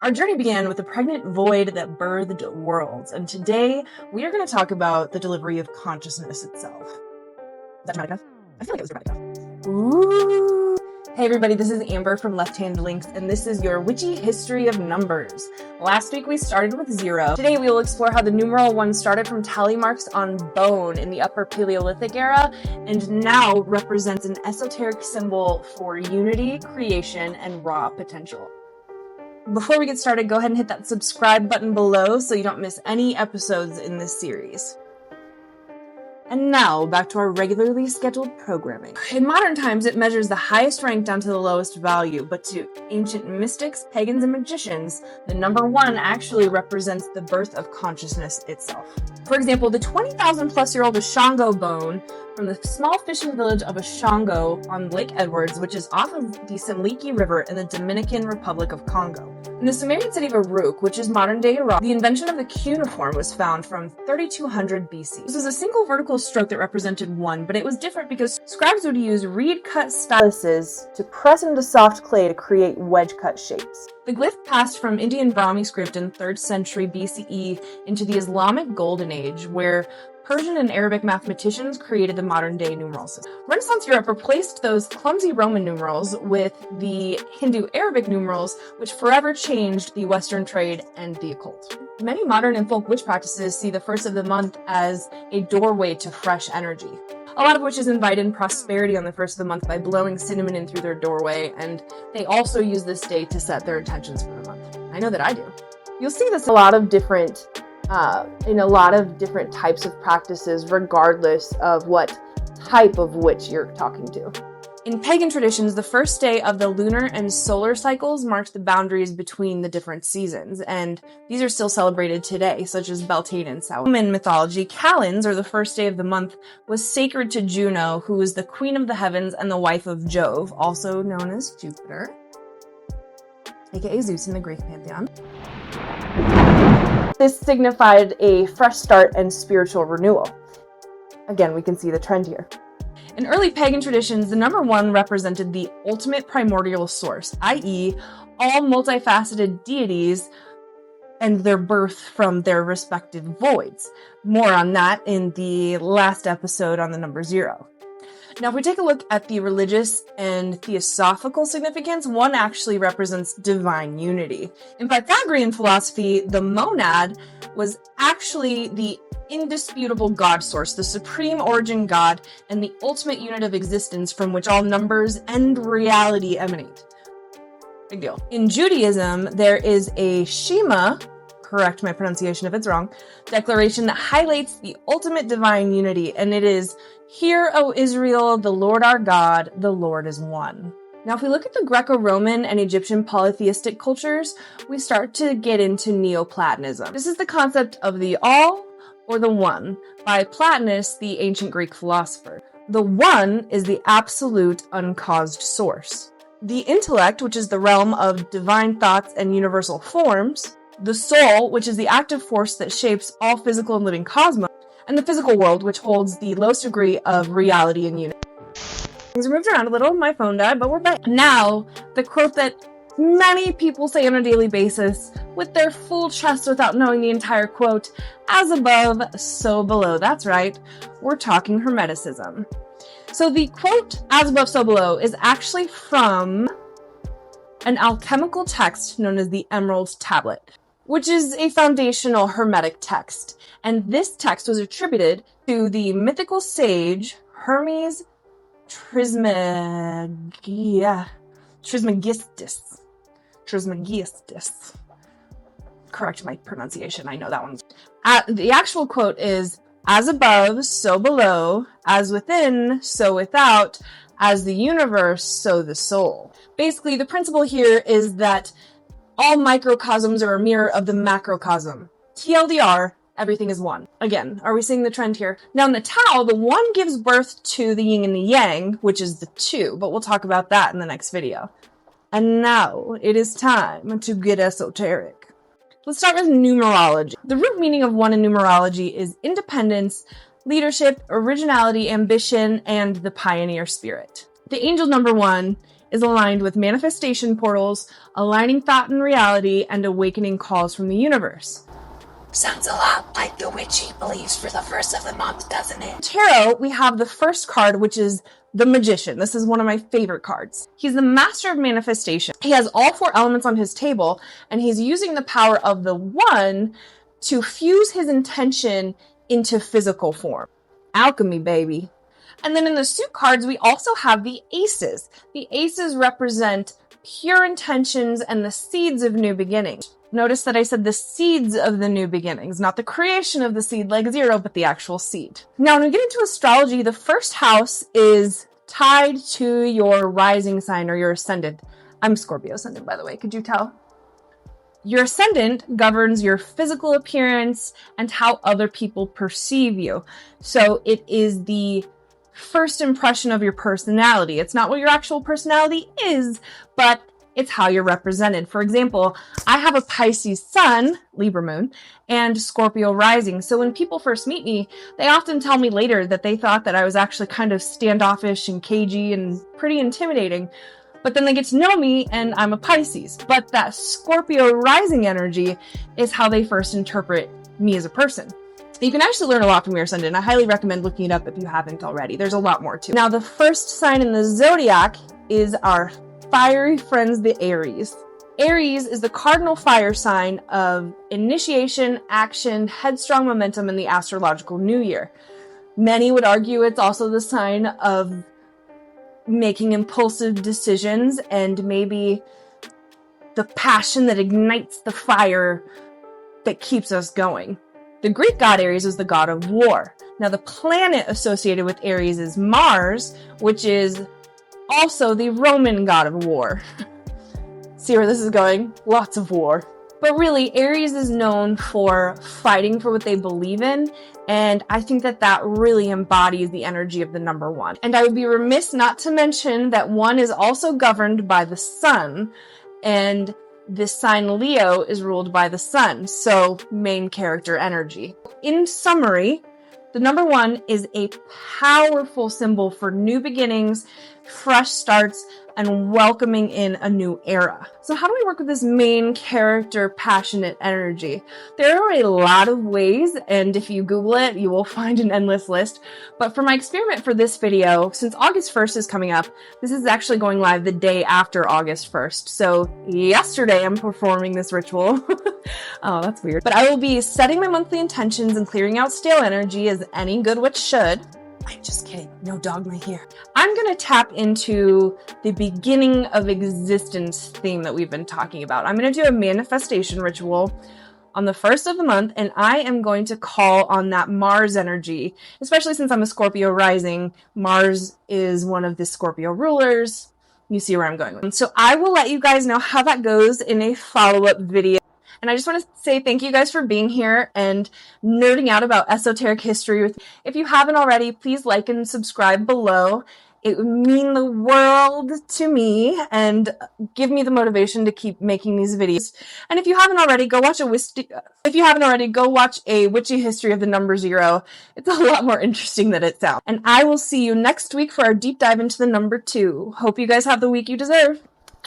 Our journey began with a pregnant void that birthed worlds, and today we are going to talk about the delivery of consciousness itself. Is that dramatic enough? I feel like it was dramatic enough. Ooh! Hey everybody, this is Amber from Left Hand Links, and this is your Witchy history of numbers. Last week we started with 0. Today we will explore how the numeral 1 started from tally marks on bone in the Upper Paleolithic era, and now represents an esoteric symbol for unity, creation, and raw potential. Before we get started, go ahead and hit that subscribe button below so you don't miss any episodes in this series. And now, back to our regularly scheduled programming. In modern times, it measures the highest rank down to the lowest value, but to ancient mystics, pagans, and magicians, the number 1 actually represents the birth of consciousness itself. For example, the 20,000 plus year old Ashango bone from the small fishing village of Ashango on Lake Edwards, which is off of the Semliki River in the Dominican Republic of Congo. In the Sumerian city of Uruk, which is modern-day Iraq, the invention of the cuneiform was found from 3200 BC. This was a single vertical stroke that represented 1, but it was different because scribes would use reed-cut styluses to press into soft clay to create wedge-cut shapes. The glyph passed from Indian Brahmi script in 3rd century BCE into the Islamic Golden Age, where Persian and Arabic mathematicians created the modern-day numeral system. Renaissance Europe replaced those clumsy Roman numerals with the Hindu-Arabic numerals, which forever changed the Western trade and the occult. Many modern and folk witch practices see the first of the month as a doorway to fresh energy. A lot of witches invite in prosperity on the first of the month by blowing cinnamon in through their doorway, and they also use this day to set their intentions for the month. I know that I do. You'll see this in a lot of different types of practices, regardless of what type of witch you're talking to. In pagan traditions, the first day of the lunar and solar cycles marks the boundaries between the different seasons, and these are still celebrated today, such as Beltane and Samhain. In mythology, Calends, or the first day of the month, was sacred to Juno, who was the queen of the heavens and the wife of Jove, also known as Jupiter, aka Zeus in the Greek pantheon. This signified a fresh start and spiritual renewal. Again, we can see the trend here. In early pagan traditions, the number 1 represented the ultimate primordial source, i.e., all multifaceted deities and their birth from their respective voids. More on that in the last episode on the number 0. Now, if we take a look at the religious and theosophical significance, 1 actually represents divine unity. In Pythagorean philosophy, the monad was actually the indisputable God source, the supreme origin God, and the ultimate unit of existence from which all numbers and reality emanate. Big deal. In Judaism, there is a Shema, correct my pronunciation if it's wrong, declaration that highlights the ultimate divine unity, and it is, "Hear, O Israel, the Lord our God, the Lord is one." Now, if we look at the Greco-Roman and Egyptian polytheistic cultures, we start to get into Neoplatonism. This is the concept of the all or the one by Plotinus, the ancient Greek philosopher. The one is the absolute uncaused source. The intellect, which is the realm of divine thoughts and universal forms. The soul, which is the active force that shapes all physical and living cosmos. And the physical world, which holds the lowest degree of reality and unity. Things moved around a little, my phone died, but we're back. Now, the quote that many people say on a daily basis, with their full chest without knowing the entire quote, "As above, so below." That's right, we're talking Hermeticism. So the quote, "As above, so below," is actually from an alchemical text known as the Emerald Tablet, which is a foundational Hermetic text. And this text was attributed to the mythical sage Hermes Trismegistus. Correct my pronunciation, I know that one. The actual quote is, "As above, so below, as within, so without, as the universe, so the soul." Basically, the principle here is that all microcosms are a mirror of the macrocosm. TLDR, everything is one. Again, are we seeing the trend here? Now in the Tao, the 1 gives birth to the yin and the yang, which is the 2, but we'll talk about that in the next video. And now it is time to get esoteric. Let's start with numerology. The root meaning of 1 in numerology is independence, leadership, originality, ambition, and the pioneer spirit. The angel number 1 is aligned with manifestation portals, aligning thought and reality, and awakening calls from the universe. Sounds a lot like the Witchy believes for the first of the month, doesn't it? Tarot, we have the first card, which is the Magician. This is one of my favorite cards. He's the master of manifestation. He has all 4 elements on his table, and he's using the power of the one to fuse his intention into physical form. Alchemy, baby. And then in the suit cards, we also have the aces. The aces represent pure intentions and the seeds of new beginnings. Notice that I said the seeds of the new beginnings, not the creation of the seed like 0, but the actual seed. Now, when we get into astrology, the first house is tied to your rising sign or your ascendant. I'm Scorpio ascendant, by the way. Could you tell? Your ascendant governs your physical appearance and how other people perceive you. So it is the first impression of your personality. It's not what your actual personality is, but it's how you're represented. For example, I have a Pisces sun, Libra moon, and Scorpio rising. So when people first meet me, they often tell me later that they thought that I was actually kind of standoffish and cagey and pretty intimidating. But then they get to know me and I'm a Pisces. But that Scorpio rising energy is how they first interpret me as a person. You can actually learn a lot from your ascendant. I highly recommend looking it up if you haven't already. There's a lot more too. Now, the first sign in the zodiac is our fiery friends, the Aries. Aries is the cardinal fire sign of initiation, action, headstrong momentum in the astrological new year. Many would argue it's also the sign of making impulsive decisions and maybe the passion that ignites the fire that keeps us going. The Greek god Ares is the god of war. Now, the planet associated with Aries is Mars, which is also the Roman god of war. See where this is going? Lots of war. But really, Aries is known for fighting for what they believe in, and I think that that really embodies the energy of the number 1. And I would be remiss not to mention that 1 is also governed by the sun, and this sign Leo is ruled by the sun, so main character energy. In summary, the number 1 is a powerful symbol for new beginnings, fresh starts, and welcoming in a new era. So how do we work with this main character passionate energy? There are a lot of ways, and if you Google it, you will find an endless list. But for my experiment for this video, since August 1st is coming up, this is actually going live the day after August 1st. So yesterday I'm performing this ritual. Oh, that's weird. But I will be setting my monthly intentions and clearing out stale energy as any good witch should. I'm just kidding. No dogma here. I'm going to tap into the beginning of existence theme that we've been talking about. I'm going to do a manifestation ritual on the 1st of the month, and I am going to call on that Mars energy, especially since I'm a Scorpio rising. Mars is one of the Scorpio rulers. You see where I'm going with. So I will let you guys know how that goes in a follow-up video. And I just want to say thank you guys for being here and nerding out about esoteric history with me. If you haven't already, please like and subscribe below. It would mean the world to me and give me the motivation to keep making these videos. And if you haven't already, go watch a witchy history of the number 0. It's a lot more interesting than it sounds. And I will see you next week for our deep dive into the number 2. Hope you guys have the week you deserve.